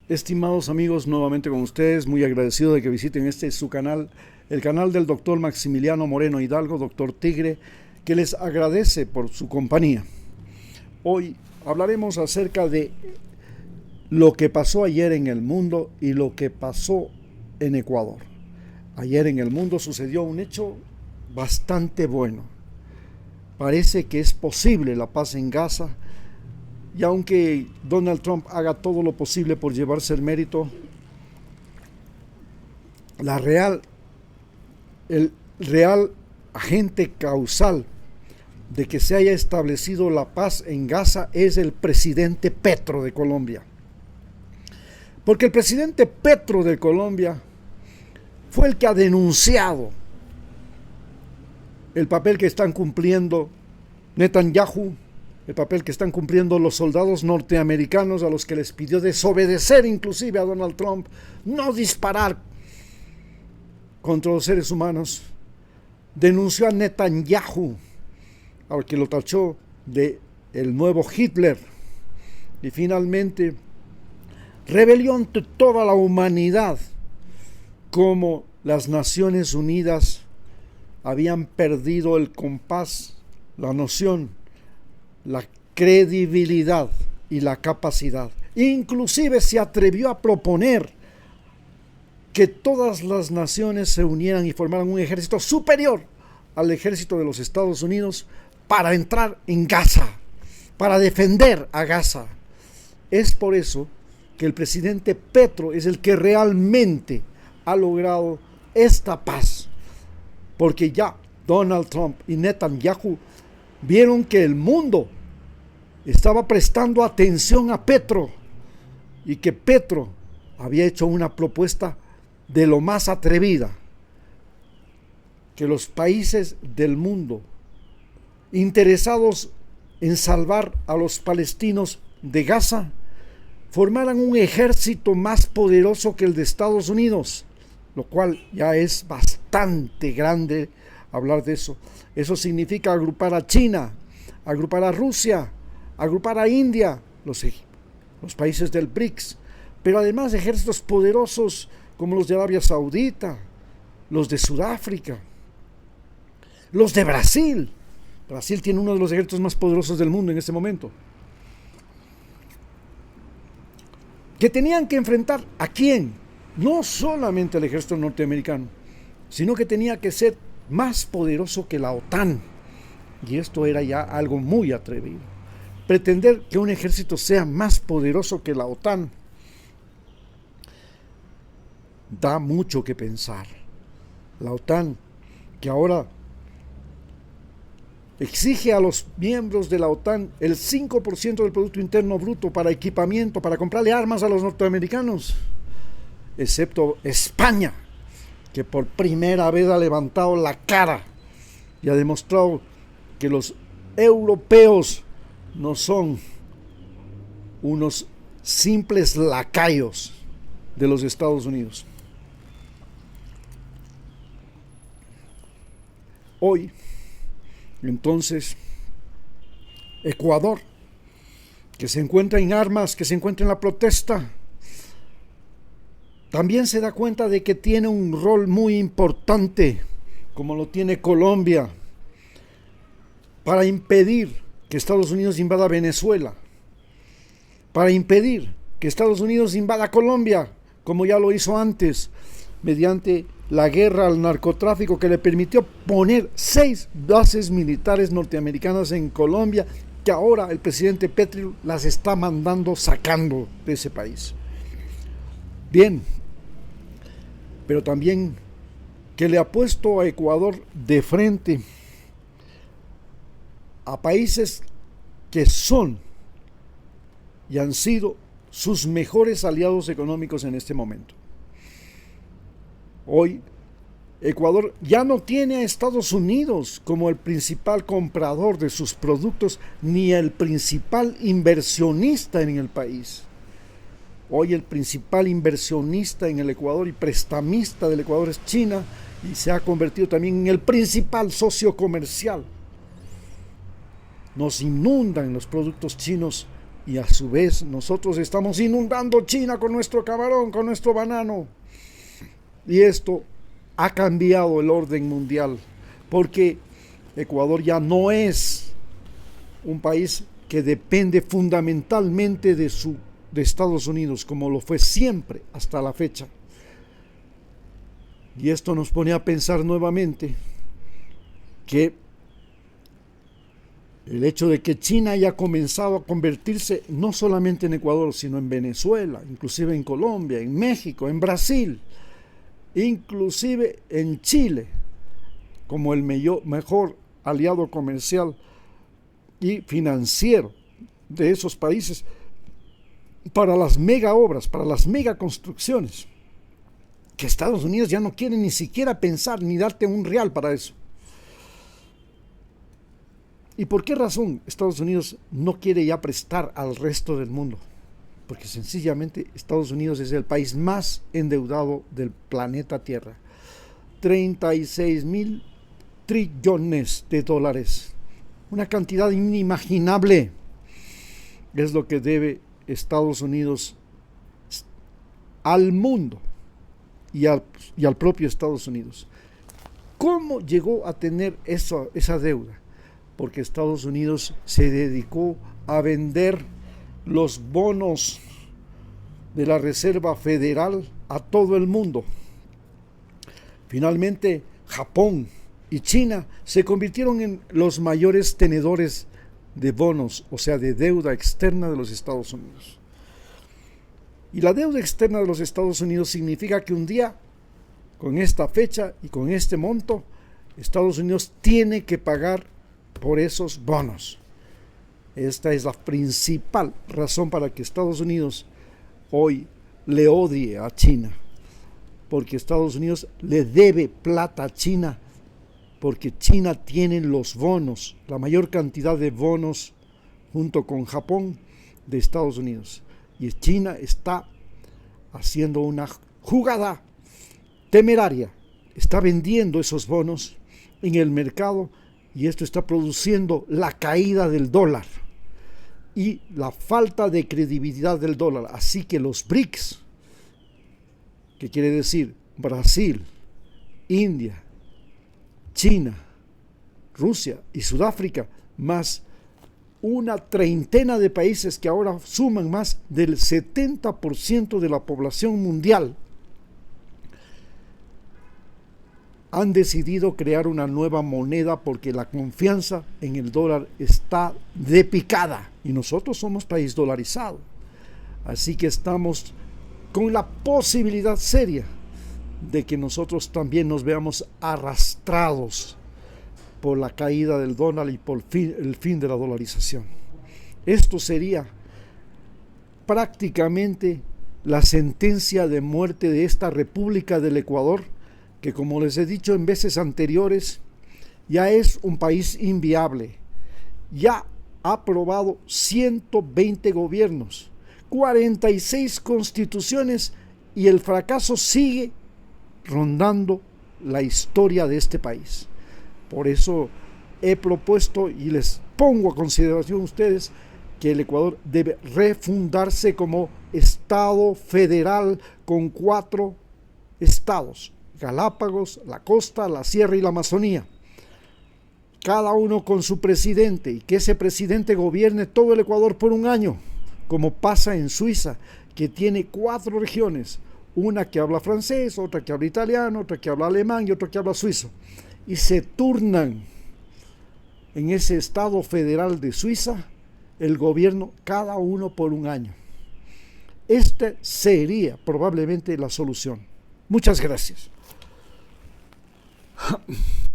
Estimados amigos, nuevamente con ustedes, muy agradecido de que visiten su canal, el canal del doctor Maximiliano Moreno Hidalgo, doctor Tigre, que les agradece por su compañía. Hoy hablaremos acerca de lo que pasó ayer en el mundo y lo que pasó en Ecuador. Ayer en el mundo sucedió un hecho bastante bueno. Parece que es posible la paz en Gaza. Y aunque Donald Trump haga todo lo posible por llevarse el mérito, el real agente causal de que se haya establecido la paz en Gaza es el presidente Petro de Colombia. Porque el presidente Petro de Colombia fue el que ha denunciado el papel que están cumpliendo Netanyahu, el papel que están cumpliendo los soldados norteamericanos a los que les pidió desobedecer inclusive a Donald Trump, no disparar contra los seres humanos. Denunció a Netanyahu, al que lo tachó de el nuevo Hitler. Y finalmente reveló ante toda la humanidad cómo las Naciones Unidas habían perdido el compás, la noción, la credibilidad y la capacidad. Inclusive se atrevió a proponer que todas las naciones se unieran y formaran un ejército superior al ejército de los Estados Unidos para entrar en Gaza, para defender a Gaza. Es por eso que el presidente Petro es el que realmente ha logrado esta paz, porque ya Donald Trump y Netanyahu vieron que el mundo estaba prestando atención a Petro y que Petro había hecho una propuesta de lo más atrevida, que los países del mundo interesados en salvar a los palestinos de Gaza formaran un ejército más poderoso que el de Estados Unidos, lo cual ya es bastante grande hablar de eso. Eso significa agrupar a China, agrupar a Rusia, agrupar a India, los países del BRICS, pero además ejércitos poderosos como los de Arabia Saudita, los de Sudáfrica, los de Brasil. Brasil tiene uno de los ejércitos más poderosos del mundo en este momento. Que tenían que enfrentar ¿a quién? No solamente al ejército norteamericano, sino que tenía que ser más poderoso que la OTAN. Y esto era ya algo muy atrevido. Pretender que un ejército sea más poderoso que la OTAN da mucho que pensar. La OTAN, que ahora exige a los miembros de la OTAN el 5% del Producto Interno Bruto para equipamiento, para comprarle armas a los norteamericanos, excepto España, que por primera vez ha levantado la cara y ha demostrado que los europeos no son unos simples lacayos de los Estados Unidos. Hoy, entonces, Ecuador, que se encuentra en armas, que se encuentra en la protesta, también se da cuenta de que tiene un rol muy importante, como lo tiene Colombia, para impedir que Estados Unidos invada Venezuela, para impedir que Estados Unidos invada Colombia, como ya lo hizo antes, mediante la guerra al narcotráfico que le permitió poner 6 bases militares norteamericanas en Colombia, que ahora el presidente Petro las está sacando de ese país. Bien, pero también que le ha puesto a Ecuador de frente a países que son y han sido sus mejores aliados económicos en este momento. Hoy, Ecuador ya no tiene a Estados Unidos como el principal comprador de sus productos, ni el principal inversionista en el país. Hoy el principal inversionista en el Ecuador y prestamista del Ecuador es China, y se ha convertido también en el principal socio comercial. Nos inundan los productos chinos Y a su vez nosotros estamos inundando China con nuestro camarón, con nuestro banano. Y esto ha cambiado el orden mundial, porque Ecuador ya no es un país que depende fundamentalmente de Estados Unidos, como lo fue siempre hasta la fecha. Y esto nos pone a pensar nuevamente que el hecho de que China haya comenzado a convertirse no solamente en Ecuador, sino en Venezuela, inclusive en Colombia, en México, en Brasil, inclusive en Chile, como el mejor aliado comercial y financiero de esos países para las mega obras, para las mega construcciones, que Estados Unidos ya no quiere ni siquiera pensar ni darte un real para eso. ¿Y por qué razón Estados Unidos no quiere ya prestar al resto del mundo? Porque sencillamente Estados Unidos es el país más endeudado del planeta Tierra. 36,000 trillones de dólares. Una cantidad inimaginable es lo que debe Estados Unidos al mundo y al propio Estados Unidos. ¿Cómo llegó a tener esa deuda? Porque Estados Unidos se dedicó a vender los bonos de la Reserva Federal a todo el mundo. Finalmente, Japón y China se convirtieron en los mayores tenedores de bonos, o sea, de deuda externa de los Estados Unidos. Y la deuda externa de los Estados Unidos significa que un día, con esta fecha y con este monto, Estados Unidos tiene que pagar por esos bonos. Esta es la principal razón para que Estados Unidos hoy le odie a China, porque Estados Unidos le debe plata a China, porque China tiene los bonos, la mayor cantidad de bonos junto con Japón de Estados Unidos, y China está haciendo una jugada temeraria, está vendiendo esos bonos en el mercado, y esto está produciendo la caída del dólar y la falta de credibilidad del dólar. Así que los BRICS, que quiere decir Brasil, India, China, Rusia y Sudáfrica, más una treintena de países que ahora suman más del 70% de la población mundial, han decidido crear una nueva moneda porque la confianza en el dólar está de picada y nosotros somos país dolarizado. Así que estamos con la posibilidad seria de que nosotros también nos veamos arrastrados por la caída del dólar y por el fin de la dolarización. Esto sería prácticamente la sentencia de muerte de esta República del Ecuador, que, como les he dicho en veces anteriores, ya es un país inviable. Ya ha aprobado 120 gobiernos, 46 constituciones, y el fracaso sigue rondando la historia de este país. Por eso he propuesto y les pongo a consideración a ustedes que el Ecuador debe refundarse como Estado federal con 4 estados: Galápagos, la costa, la sierra y la Amazonía, cada uno con su presidente, y que ese presidente gobierne todo el Ecuador por un año, como pasa en Suiza, que tiene 4 regiones, una que habla francés, otra que habla italiano, otra que habla alemán y otra que habla suizo, y se turnan en ese Estado federal de Suiza el gobierno cada uno por un año. Esta sería probablemente la solución. Muchas gracias.